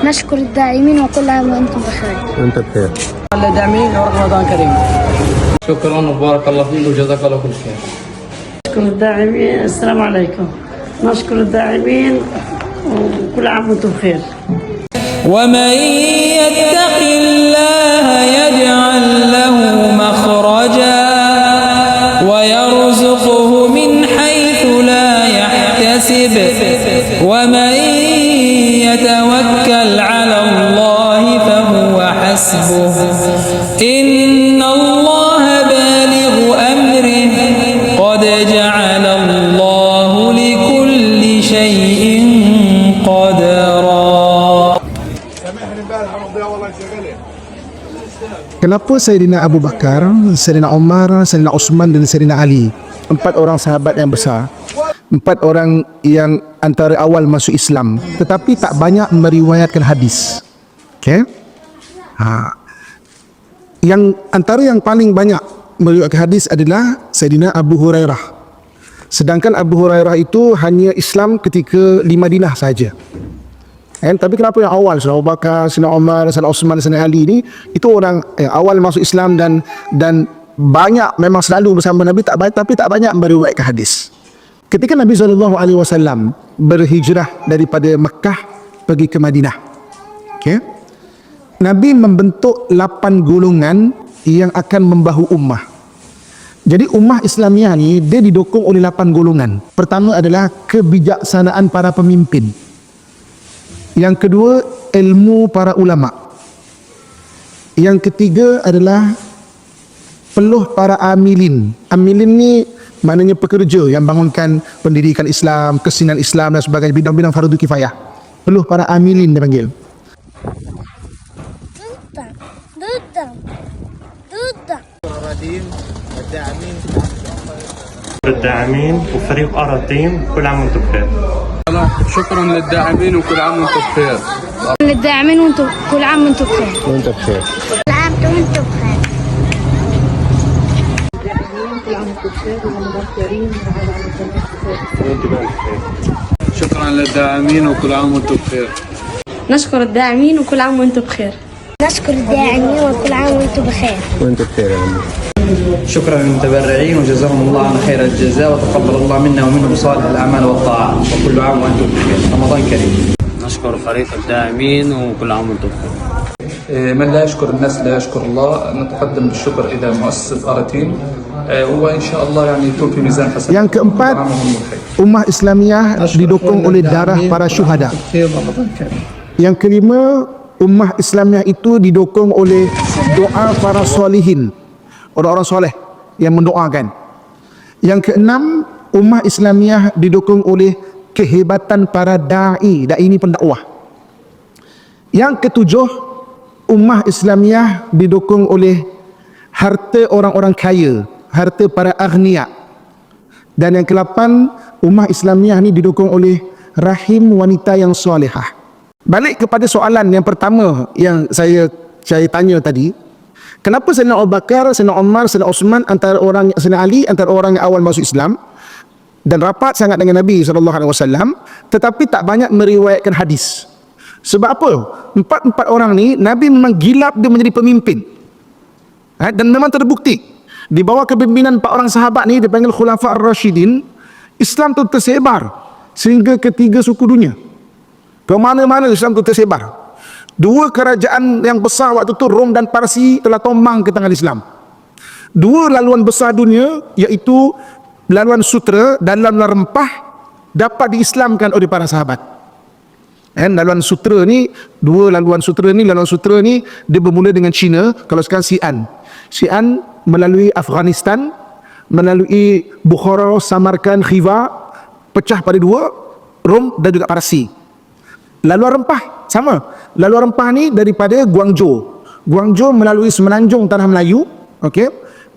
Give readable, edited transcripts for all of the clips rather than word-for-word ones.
نشكر الداعمين وكل عام وأنتم بخير. وانت بخير. الداعمين ورمضان كريم. شكرا وبارك الله فيك وجزاك الله كل خير. نشكر الداعمين. السلام عليكم. نشكر الداعمين وكل عام وانتم بخير. ومن يتق الله يجعل له مخرجا ويرزقه من حيث لا يحتسب ومن يتوكل على الله فهو حسبه إن الله بالغ أمره قد جعل الله لكل شيء قدرا. Kenapa Sayyidina Abu Bakar, Sayyidina Umar, Sayyidina Osman dan Sayyidina Ali, 4 orang sahabat yang besar, 4 orang yang antara awal masuk Islam tetapi tak banyak meriwayatkan hadis. Okey? Yang antara yang paling banyak meriwayatkan hadis adalah Sayyidina Abu Hurairah. Sedangkan Abu Hurairah itu hanya Islam ketika di Madinah saja. Tapi kenapa yang awal, Sayyidina Abu Bakar, Sayyidina Umar, Sayyidina Osman, Sayyidina Ali ni, itu orang yang awal masuk Islam dan banyak memang selalu bersama Nabi, tapi tak banyak meriwayatkan hadis. Ketika Nabi SAW berhijrah daripada Mekah pergi ke Madinah, okay, Nabi membentuk 8 golongan yang akan membahu ummah. Jadi ummah Islamiah ni dia didukung oleh 8 golongan. Pertama adalah kebijaksanaan para pemimpin. Yang kedua, ilmu para ulama. Yang ketiga adalah peluh para amilin. Amilin ni maknanya pekerja yang bangunkan pendidikan Islam, kesinan Islam dan sebagainya, bidang-bidang fardu kifayah. Peluh para amilin dia panggil. الداعمين وفريق أراطيم كل عام وانتم بخير. شكرا للداعمين وكل عام وانتم بخير. للداعمين وأنتم كل عام وأنتم بخير. وانت بخير. كل عام وأنتم بخير. شكرا للداعمين وكل عام وانتم بخير. نشكر الداعمين وكل عام وانتم بخير. نشكر الداعمين وكل عام وأنتم بخير. وانت بخير يا عمي. شكرا للمتبرعين وجزاهم الله عن خير الجزاء وتقبل الله منا ومنهم صالح الأعمال والطاعات وكل عام وأنتم بخير. رمضان كريم. نشكر فريق الداعمين وكل عام وانتم بخير. من لا يشكر الناس لا يشكر الله. نتقدم بالشكر إلى مؤسسة أراتين وإن شاء الله يعني يكون في ميزان حسنات. Yang keempat, ummah Islamiah didukung oleh darah para syuhada. Yang kelima, ummah Islamiah itu didukung oleh doa para solihin, orang-orang soleh yang mendoakan. Yang keenam, ummah Islamiah didukung oleh kehebatan para da'i ini pendakwah. Yang ketujuh, ummah Islamiah didukung oleh harta orang-orang kaya, harta para aghnia. Dan yang ke-8, ummah Islamiah ni didukung oleh rahim wanita yang solehah. Balik kepada soalan yang pertama yang saya tanya tadi, kenapa Sayyidina Abu Bakar, Sayyidina Umar, Sayyidina Osman, antara orang Sayyidina Ali, antara orang yang awal masuk Islam dan rapat sangat dengan Nabi SAW, tetapi tak banyak meriwayatkan hadis. Sebab apa? Empat orang ni Nabi memang gilap dia menjadi pemimpin, dan memang terbukti di bawah kepimpinan 4 orang sahabat ni, dipanggil Khulafa Ar-Rashidin, Islam tu tersebar sehingga ke 3 suku dunia. Ke mana-mana Islam tu tersebar. 2 kerajaan yang besar waktu tu, Rom dan Parsi, telah tombang ke tangan Islam. 2 laluan besar dunia, iaitu laluan sutera dan laluan rempah, dapat diislamkan oleh para sahabat. Laluan sutera ni, 2 laluan sutera ni dia bermula dengan China. Kalau sekarang Xi'an melalui Afghanistan, melalui Bukhara, Samarkand, Khiva, pecah pada 2, Rom dan juga Parsi. Laluan rempah sama. Laluan rempah ni daripada Guangzhou melalui semenanjung tanah Melayu, okey,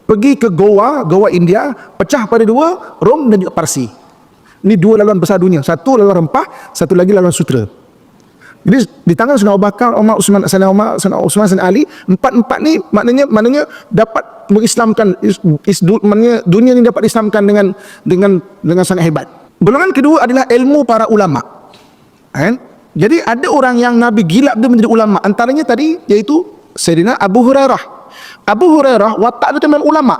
pergi ke Goa India, pecah pada 2, Rom dan juga Parsi. Ini 2 laluan besar dunia. Satu laluan rempah, satu lagi laluan sutera. Jadi di tangan Sayyidina Abu Bakar, Umar, Utsman, Sayyidina Ali, empat ni maknanya dapat mengislamkan, maknanya dunia ni dapat dislamkan dengan sangat hebat. Golongan kedua adalah ilmu para ulama. Jadi ada orang yang Nabi gilap dia menjadi ulama. Antaranya tadi iaitu Sayyidina Abu Hurairah. Abu Hurairah watak dia memang ulama.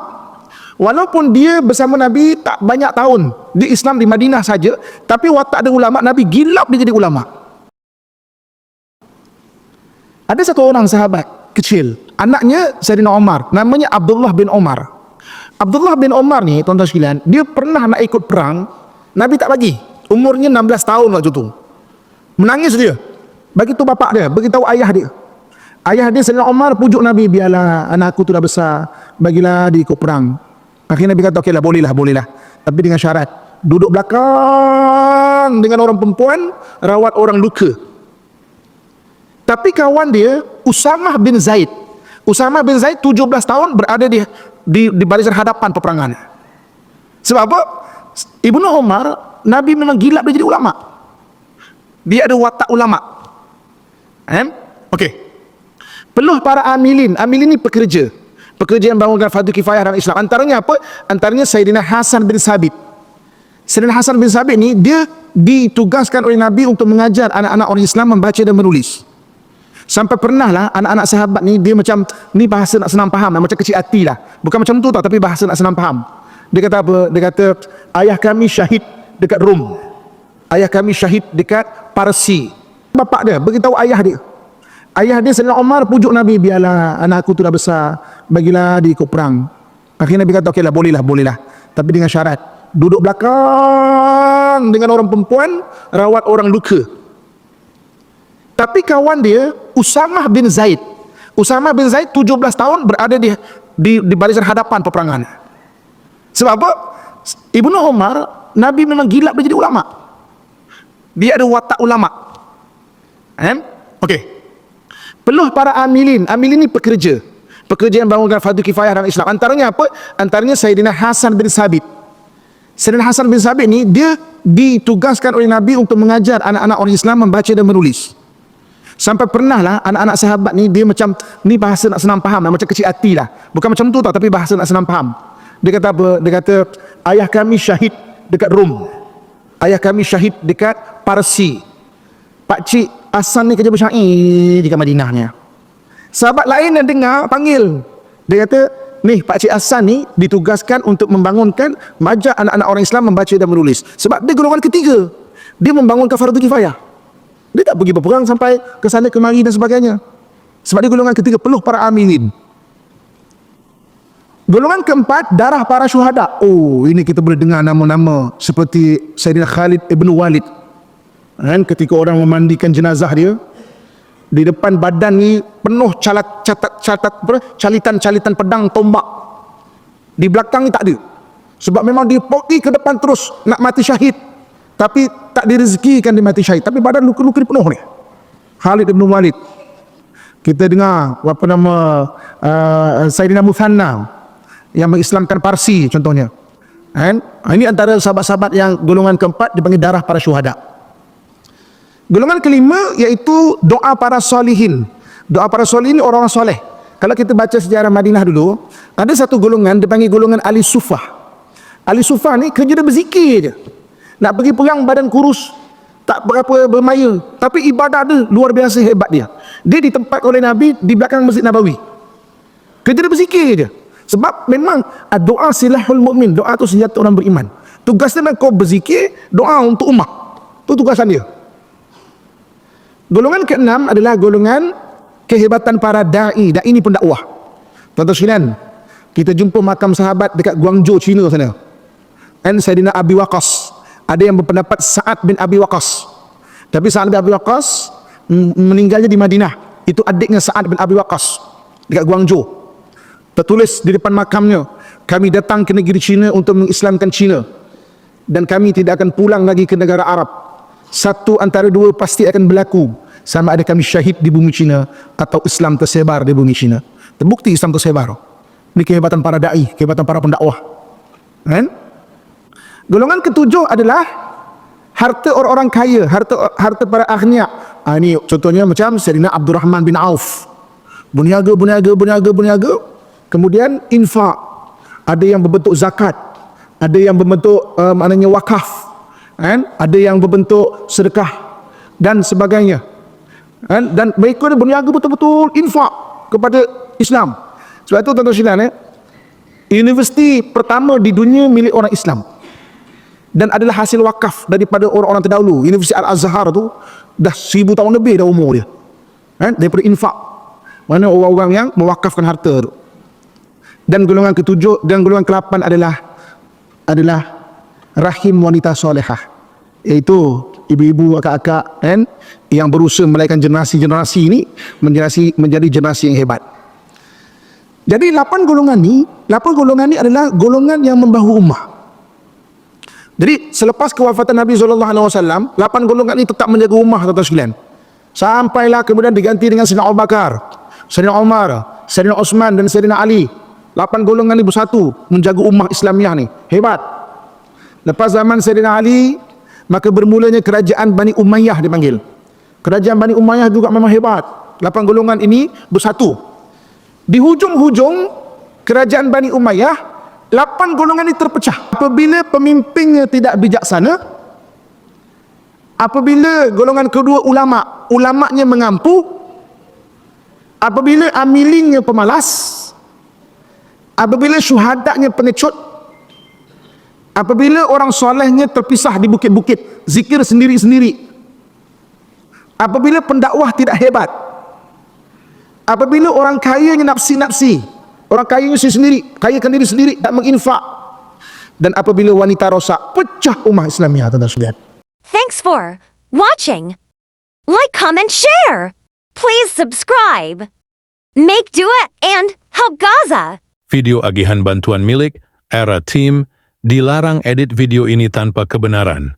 Walaupun dia bersama Nabi tak banyak tahun, di Islam di Madinah saja, tapi watak dia ulama, Nabi gilap dia jadi ulama. Ada satu orang sahabat kecil, anaknya Sayyidina Umar, namanya Abdullah bin Umar. Abdullah bin Umar ni, tuan-tuan sekalian, dia pernah nak ikut perang, Nabi tak bagi. Umurnya 16 tahun waktu tu. Menangis dia. Bagi tu bapak dia, beritahu ayah dia. Ayah dia Sayyidina Umar pujuk Nabi, biarlah anakku tu dah besar, bagilah dia ikut perang. Akhirnya Nabi kata, okeylah, bolehlah. Tapi dengan syarat, duduk belakang dengan orang perempuan, rawat orang luka. Tapi kawan dia, Usamah bin Zaid 17 tahun berada di barisan hadapan peperangan. Sebab apa? Ibnu Umar, Nabi memang gilap dia jadi ulama. Dia ada watak ulama. Okey. Peluh para amilin. Amilin ni pekerja yang bangunkan fardu kifayah dalam Islam. Antaranya apa? Antaranya Sayyidina Hasan bin Sabit. Sayyidina Hasan bin Sabit ni, dia ditugaskan oleh Nabi untuk mengajar anak-anak orang Islam membaca dan menulis. Sampai pernah lah anak-anak sahabat ni, dia macam ni bahasa nak senang faham, macam kecil hati lah. Bukan macam tu tau, tapi bahasa nak senang faham. Dia kata apa? Dia kata, ayah kami syahid dekat Rom. Ayah kami syahid dekat Parsi. Bapak dia beritahu ayah dia. Ayah dia Sayyidina Umar pujuk Nabi, biarlah anakku tu dah besar, bagilah dia ikut perang. Akhirnya Nabi kata, okeylah, bolehlah. Tapi dengan syarat, duduk belakang dengan orang perempuan, rawat orang luka. Tapi kawan dia, Usamah bin Zaid 17 tahun berada di barisan hadapan peperangan. Sebab apa? Ibnu Umar, Nabi memang gilap dia jadi ulama. Dia ada watak ulama. Okey. Peluh para amilin. Amilin ni pekerja yang bangunkan fardu kifayah dalam Islam. Antaranya apa? Antaranya Sayyidina Hasan bin Sabit. Sayyidina Hasan bin Sabit ni, dia ditugaskan oleh Nabi untuk mengajar anak-anak orang Islam membaca dan menulis. Sampai pernah lah anak-anak sahabat ni, dia macam ni bahasa nak senang faham, macam kecil hati lah. Bukan macam tu tau, tapi bahasa nak senang faham. Dia kata apa? Dia kata, ayah kami syahid dekat Rom. Ayah kami syahid dekat Parsi. Pakcik Hasan ni kerja bersyair dekat Madinahnya. Sahabat lain yang dengar, panggil. Dia kata, ni Pakcik Hasan ni ditugaskan untuk membangunkan, majak anak-anak orang Islam membaca dan menulis. Sebab dia golongan ketiga. Dia membangunkan fardu kifayah. Dia tak pergi berperang sampai ke sana kemari dan sebagainya. Sebab dia golongan ketiga, peluh para amilin. Golongan keempat, darah para syuhada. Oh, ini kita boleh dengar nama-nama seperti Sayyidina Khalid ibn Walid. Ketika orang memandikan jenazah dia, di depan badan ni penuh calitan-calitan pedang, tombak. Di belakang ni tak ada. Sebab memang dia pergi ke depan terus nak mati syahid, tapi tak direzekikan dia mati syahid. Tapi badan luka-luka dia penuh ni. Khalid ibn Walid. Kita dengar apa nama Sayyidina Muthanna yang mengislamkan Parsi contohnya. Ini antara sahabat-sahabat yang golongan keempat dipanggil darah para syuhada. Golongan kelima iaitu doa para solihin. Doa para solihin ni orang-orang soleh. Kalau kita baca sejarah Madinah dulu, ada satu golongan dipanggil golongan ahli sufah. Ahli sufah ni kerja dia berzikir je. Nak pergi perang badan kurus, tak berapa bermaya, tapi ibadah dia luar biasa hebat dia. Dia ditempatkan oleh Nabi di belakang Masjid Nabawi. Kerja dia berzikir je. Sebab memang doa silahul mu'min, doa tu senjata orang beriman. Tugasnya kau berzikir, doa untuk umat. Itu tugasan dia. Golongan keenam adalah golongan kehebatan para da'i. Da'i ni pun dakwah. Tuan-tuan sekalian, kita jumpa makam sahabat dekat Guangzhou, China sana. Sayyidina Abi Waqqas. Ada yang berpendapat Sa'ad bin Abi Waqqas. Tapi Sa'ad bin Abi Waqqas meninggalnya di Madinah. Itu adiknya Sa'ad bin Abi Waqqas dekat Guangzhou. Tertulis di depan makamnya, kami datang ke negeri China untuk mengislamkan China, dan kami tidak akan pulang lagi ke negara Arab. Satu antara dua pasti akan berlaku, sama ada kami syahid di bumi China atau Islam tersebar di bumi China. Terbukti Islam tersebar. Ini kehebatan para da'i, kehebatan para pendakwah. Golongan ketujuh adalah harta orang-orang kaya, harta para aghnia. Ini contohnya macam Sayyidina Abdurrahman bin Auf. Berniaga. Kemudian infak. Ada yang berbentuk zakat, ada yang berbentuk maknanya wakaf, ada yang berbentuk sedekah, dan sebagainya. Dan mereka ni berniaga betul-betul infak kepada Islam. Sebab itu tuan-tuan sekalian, universiti pertama di dunia milik orang Islam dan adalah hasil wakaf daripada orang-orang terdahulu. Universiti Al-Azhar tu dah 1000 tahun lebih dah umur dia, daripada infak, mana orang-orang yang mewakafkan harta tu. Dan golongan ketujuh dan golongan ke-8 adalah rahim wanita solehah, iaitu ibu-ibu, akak-akak yang berusaha melahirkan generasi-generasi ini menjadi generasi yang hebat. Jadi 8 golongan ni adalah golongan yang membahu ummah. Jadi selepas kewafatan Nabi SAW, 8 golongan ini tetap menjaga ummah, tuan-tuan sekalian. Sampailah kemudian diganti dengan Sayyidina Abu Bakar, Sayyidina Umar, Sayyidina Osman dan Sayyidina Ali. 8 golongan ini bersatu menjaga ummah Islamiah ni. Hebat. Lepas zaman Sayyidina Ali, maka bermulanya kerajaan Bani Umayyah dipanggil. Kerajaan Bani Umayyah juga memang hebat. 8 golongan ini bersatu. Di hujung-hujung kerajaan Bani Umayyah, 8 golongan ini terpecah. Apabila pemimpinnya tidak bijaksana, apabila golongan kedua ulama'nya mengampu, apabila amilinnya pemalas, apabila syuhadanya pengecut, apabila orang solehnya terpisah di bukit-bukit, zikir sendiri-sendiri, apabila pendakwah tidak hebat, apabila orang kayanya nafsi-nafsi, orang kayanya sendiri, kayakan diri sendiri, tak menginfak, dan apabila wanita rosak, pecah ummah Islamiah, tuan-tuan sekalian. Thanks for watching. Like, comment, share. Please subscribe. Make dua and help Gaza. Video agihan bantuan milik Era Team dilarang edit video ini tanpa kebenaran.